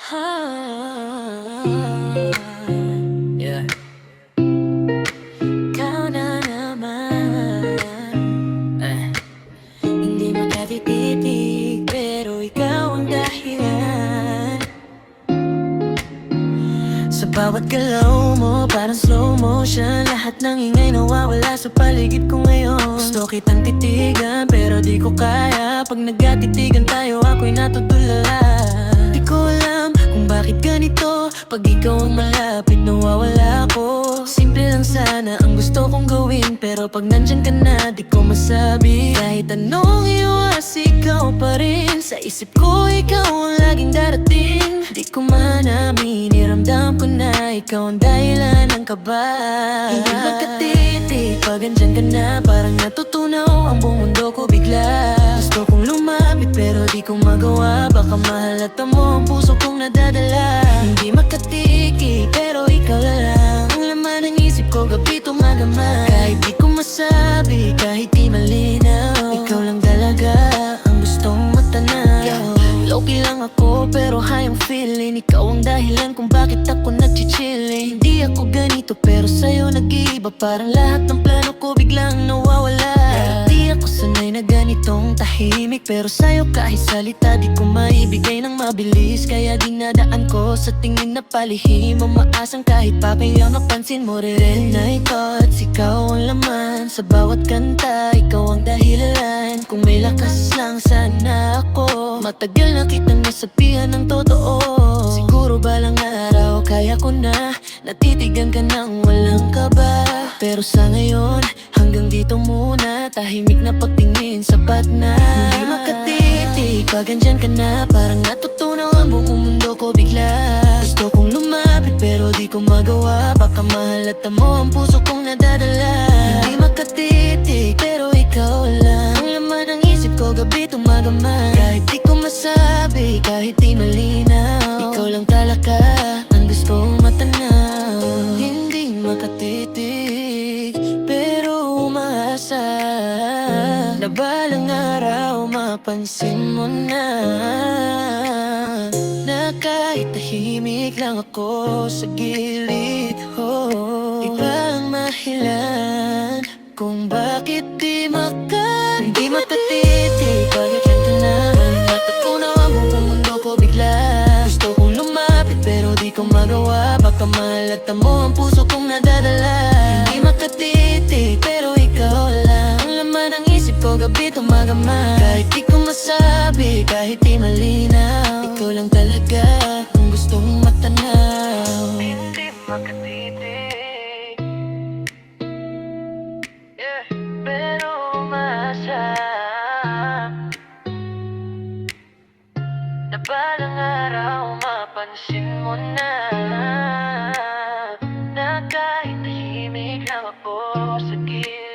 Yeah. Ikaw na naman, hindi makatititig, pero ikaw ang dahilan. Sa bawat galaw mo, parang slow motion, lahat ng ingay nawawala sa paligid ko ngayon. Gusto kitang titigan, pero di ko kaya. Pag nagkatitigan tayo, ako'y natutulala. Di ko alam kung bakit ganito, pag ikaw ang malapit, nawawala ako. Simple lang sana ang gusto kong gawin, pero pag nandyan ka na, di ko masabi. Kahit anong iwas, ikaw pa rin. Sa isip ko, ikaw ang laging darating. Di ko man aminin, ramdam ko na ikaw ang dahilan ng kaba. Hindi magkatitig pag andyan ka na, parang natutunaw ang buong mundo ko bigla. Gusto kong lumapit pero di ko magawa, baka mahalata mo ang puso kong nadadala. Hindi makatitig pero ikaw lang ang laman ng isip ko gabi tumagama. Kahit di ko masabi, kahit di malinaw, ikaw lang talaga ang gustong matanaw. Low-key lang ako pero high ang feeling, ikaw ang dahilan kung bakit ako nagchichilling. Hindi ako ganito pero sa'yo nag-iiba, parang lahat ng plano ko biglang nawawala. Di ako sanay na ganitong tahimik, pero sa'yo kahit salita di ko maibigay ng mabilis. Kaya dinadaan ko sa tingin na palihim, umaasang kahit papayaw napansin mo rin. Night thoughts, ikaw ang laman sa bawat kanta, ikaw ang dahilan. Kung may lakas lang sana ako, matagal na kitang nasabihan ng totoo. Siguro balang araw kaya ko na, natitigan ka nang walang kaba. Pero sa ngayon, hanggang dito muna, tahimik na pagtingin sapat na. Hindi makatitig pag andyan ka na, parang natutunaw ang buong mundo ko bigla. Gusto kong lumapit pero di ko magawa, baka mahalata mo ang puso kong nadadala. Hindi makatitig pero ikaw lang ang laman ng isip ko gabi tumagama. Kahit di ko masabi, kahit di malinaw, ikaw lang talaga ang gustong matanaw. Hindi makatitig pero umaasa na balang araw mapansin mo na, na kahit tahimik lang ako sa gilid, iba ang mahilan kung bakit di makatitig pag andyan ka na. Natutunaw ang buong mundo ko bigla. Gusto kong lumapit pero di ko magawa, baka mahalata mo ang puso kong nadadala. Hindi makatitig pero ikaw lang ang laman ng isip ko gabi tumagama. Kahit di ko masabi, kahit di malinaw, ikaw lang talaga ang gustong matanaw. Hindi makatitig, yeah, pero umaasa na balang araw mapansin mo na, na kahit tahimik lang ako sa gilid.